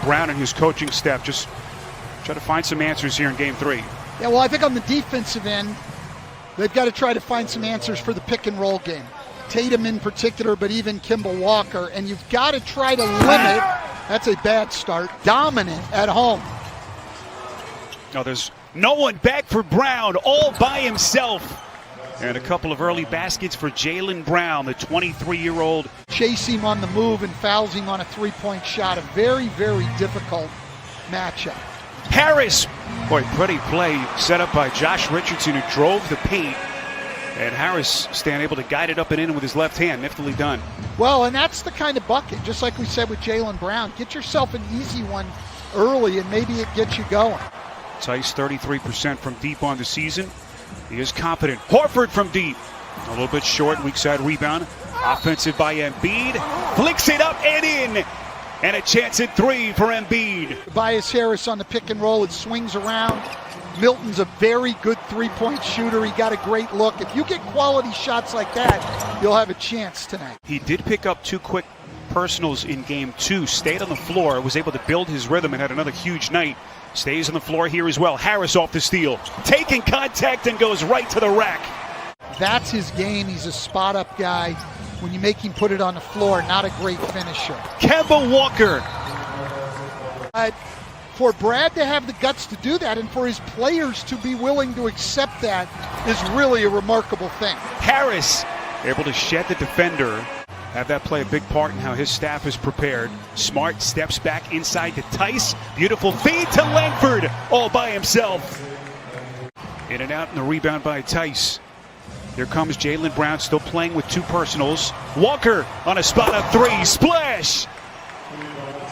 Brown and his coaching staff just try to find some answers here in Game 3. Yeah, well, I think on the defensive end, they've got to try to find some answers for the pick and roll game. Tatum in particular, but even Kemba Walker. And you've got to try to limit, that's a bad start, dominant at home. No, there's no one back for Brown, all by himself. And a couple of early baskets for Jaylen Brown, the 23-year-old. Chase him on the move and fouls him on a three-point shot. A very, very difficult matchup. Harris, boy, pretty play set up by Josh Richardson, who drove the paint. And Harris staying able to guide it up and in with his left hand. Niftily done. Well, and that's the kind of bucket, just like we said with Jaylen Brown. Get yourself an easy one early, and maybe it gets you going. Tice 33% from deep on the season. He is confident. Horford from deep. A little bit short, weak side rebound. Offensive by Embiid. Flicks it up and in. And a chance at three for Embiid. Tobias Harris on the pick and roll. It swings around. Milton's a very good three-point shooter. He got a great look. If you get quality shots like that, you'll have a chance tonight. He did pick up 2 quick personals in Game 2. Stayed on the floor. Was able to build his rhythm and had another huge night. Stays on the floor here as well. Harris off the steal. Taking contact and goes right to the rack. That's his game. He's a spot-up guy. When you make him put it on the floor, not a great finisher. Kemba Walker. For Brad to have the guts to do that and for his players to be willing to accept that is really a remarkable thing. Harris able to shed the defender. Have that play a big part in how his staff is prepared. Smart steps back inside to Tice. Beautiful feed to Langford, all by himself. In and out, and the rebound by Tice. Here comes Jaylen Brown, still playing with 2 personals. Walker on a spot-up 3, splash!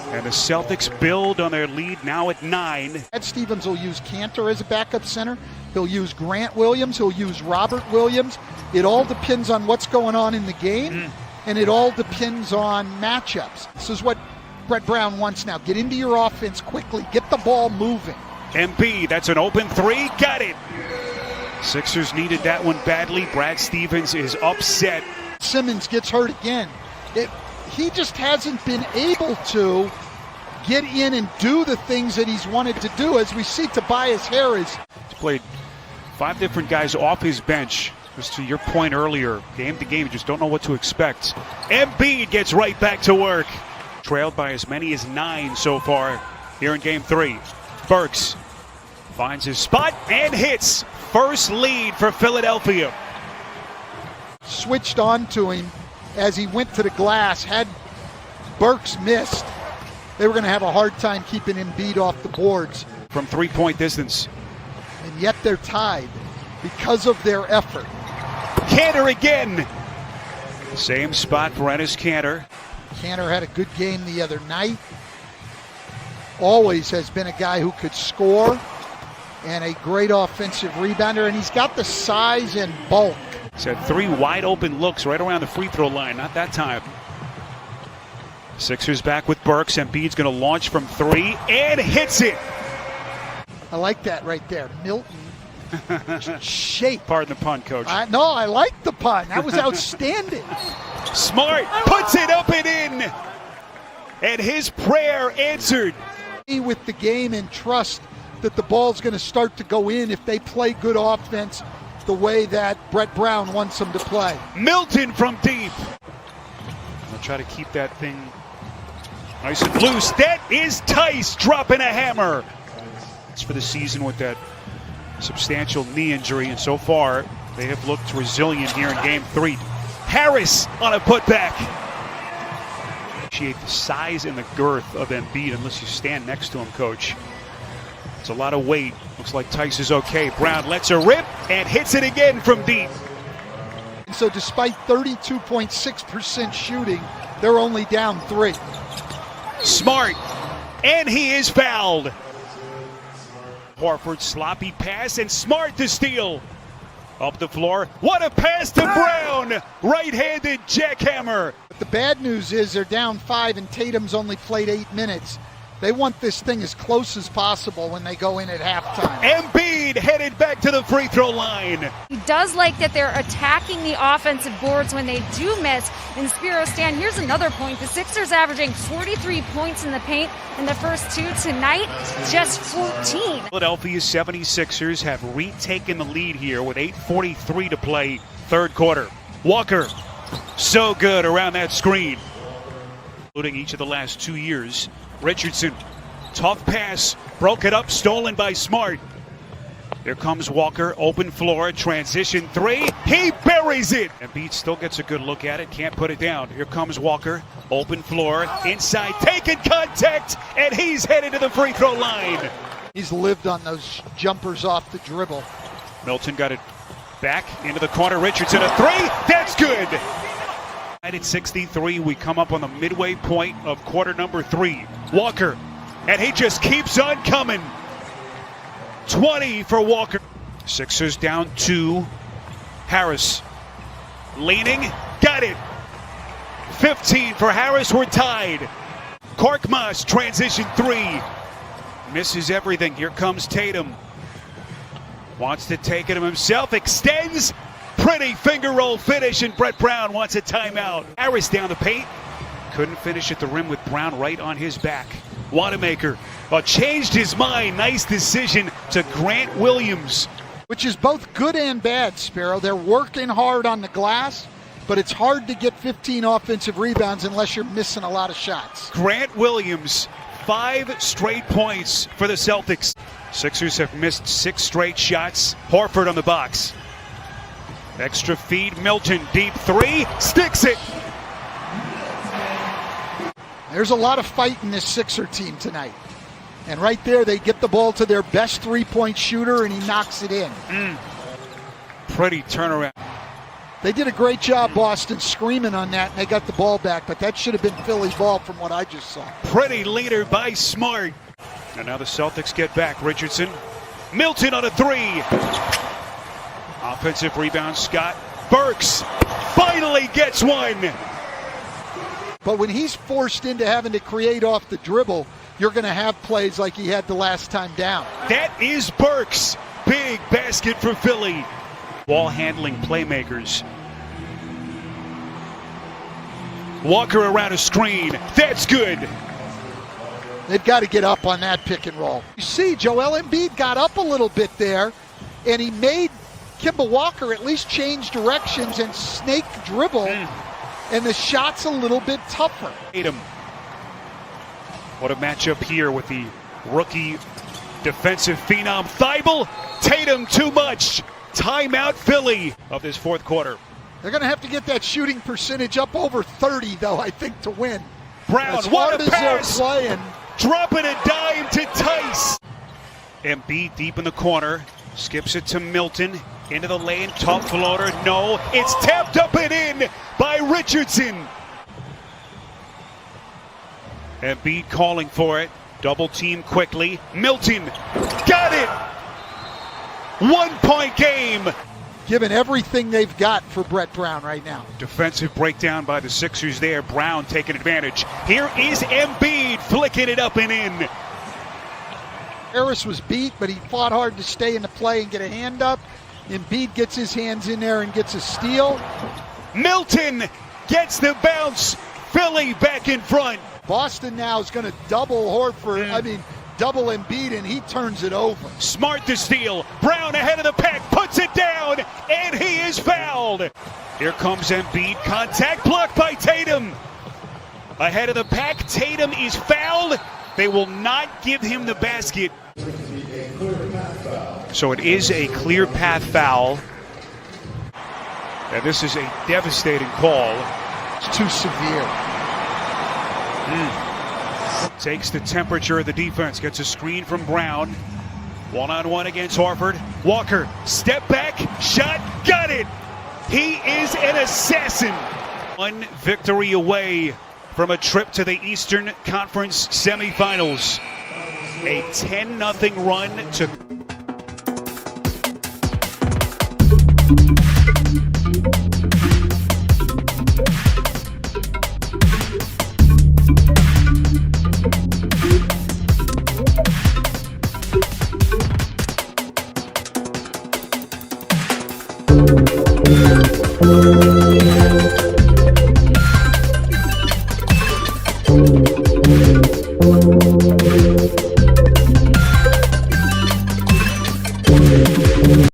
And the Celtics build on their lead now at 9. Ed Stevens will use Cantor as a backup center. He'll use Grant Williams. He'll use Robert Williams. It all depends on what's going on in the game. And it all depends on matchups. This is what Brett Brown wants now. Get into your offense quickly. Get the ball moving. Embiid, that's an open 3. Got it. Sixers needed that one badly. Brad Stevens is upset. Simmons gets hurt again. He just hasn't been able to get in and do the things that he's wanted to do. As we see Tobias Harris. He's played 5 different guys off his bench. Just to your point earlier, game to game, you just don't know what to expect. Embiid gets right back to work. Trailed by as many as 9 so far here in Game 3. Burks finds his spot and hits. First lead for Philadelphia. Switched on to him as he went to the glass. Had Burks missed, they were going to have a hard time keeping Embiid off the boards. From 3-point distance. And yet they're tied because of their effort. Cantor again. Same spot for Enes Kanter. Kanter had a good game the other night. Always has been a guy who could score and a great offensive rebounder, and he's got the size and bulk. He's had 3 wide open looks right around the free throw line. Not that time. Sixers back with Burks. Embiid's going to launch from 3 and hits it. I like that right there. Milton. Shape. Pardon the pun, Coach. No, I like the pun. That was outstanding. Smart puts it up and in. And his prayer answered. With the game and trust that the ball's going to start to go in if they play good offense the way that Brett Brown wants them to play. Milton from deep. They'll try to keep that thing nice and loose. That is Tice dropping a hammer. It's for the season with that substantial knee injury, and so far they have looked resilient here in Game 3. Harris on a putback. Appreciate the size and the girth of Embiid unless you stand next to him, Coach. It's a lot of weight. Looks like Tice is okay. Brown lets her rip and hits it again from deep. And so despite 32.6% shooting, they're only down 3. Smart, and he is fouled. Horford sloppy pass and Smart to steal. Up the floor, what a pass to Brown! Right-handed jackhammer. But the bad news is they're down 5 and Tatum's only played 8 minutes. They want this thing as close as possible when they go in at halftime. Embiid headed back to the free throw line. He does like that they're attacking the offensive boards when they do miss. And Spiro, Stan, here's another point. The Sixers averaging 43 points in the paint in the first two tonight, just 14. Philadelphia 76ers have retaken the lead here with 8:43 to play, third quarter. Walker, so good around that screen. Including each of the last 2 years. Richardson, tough pass, broke it up, stolen by Smart. Here comes Walker, open floor, transition three, he buries it! Embiid still gets a good look at it, can't put it down. Here comes Walker, open floor, inside, taking contact, and he's headed to the free throw line. He's lived on those jumpers off the dribble. Milton got it back into the corner, Richardson, a three, that's good! At 63, we come up on the midway point of quarter number 3. Walker, and he just keeps on coming. 20 for Walker. Sixers down 2. Harris leaning, got it. 15 for Harris, we're tied. Korkmaz, transition 3. Misses everything, here comes Tatum. Wants to take it himself, extends. Pretty finger roll finish, and Brett Brown wants a timeout. Harris down the paint. Couldn't finish at the rim with Brown right on his back. Wanamaker changed his mind. Nice decision to Grant Williams. Which is both good and bad, Sparrow. They're working hard on the glass, but it's hard to get 15 offensive rebounds unless you're missing a lot of shots. Grant Williams, 5 straight points for the Celtics. Sixers have missed 6 straight shots. Horford on the box. Extra feed, Milton, deep 3, sticks it. There's a lot of fight in this Sixer team tonight. And right there, they get the ball to their best three-point shooter, and he knocks it in. Pretty turnaround. They did a great job, Boston, screaming on that, and they got the ball back. But that should have been Philly's ball from what I just saw. Pretty leader by Smart. And now the Celtics get back. Richardson, Milton on a 3. Offensive rebound, Scott. Burks finally gets one. But when he's forced into having to create off the dribble, you're going to have plays like he had the last time down. That is Burks. Big basket for Philly. Ball handling playmakers. Walker around a screen. That's good. They've got to get up on that pick and roll. You see, Joel Embiid got up a little bit there, and he made Kemba Walker at least change directions and snake dribble, and the shot's a little bit tougher. Tatum. What a matchup here with the rookie defensive phenom Thibault. Tatum too much. Timeout Philly of this fourth quarter. They're going to have to get that shooting percentage up over 30, though, I think, to win. Brown, as what hard a as they're pass. playing. Dropping a dime to Tice. Embiid deep in the corner. Skips it to Milton. Into the lane, top floater, no. It's tapped up and in by Richardson. Embiid calling for it. Double team quickly. Milton, got it! 1 point game. Given everything they've got for Brett Brown right now. Defensive breakdown by the Sixers there. Brown taking advantage. Here is Embiid flicking it up and in. Harris was beat, but he fought hard to stay in the play and get a hand up. Embiid gets his hands in there and gets a steal. Milton gets the bounce. Philly back in front. Boston now is going to double Horford, double Embiid, and he turns it over. Smart to steal. Brown ahead of the pack, puts it down, and he is fouled. Here comes Embiid. Contact blocked by Tatum. Ahead of the pack, Tatum is fouled. They will not give him the basket. So it is a clear path foul. And this is a devastating call. It's too severe. Takes the temperature of the defense. Gets a screen from Brown. One-on-one against Horford. Walker, step back, shot, got it. He is an assassin. One victory away from a trip to the Eastern Conference semifinals. A 10-0 run to Bye.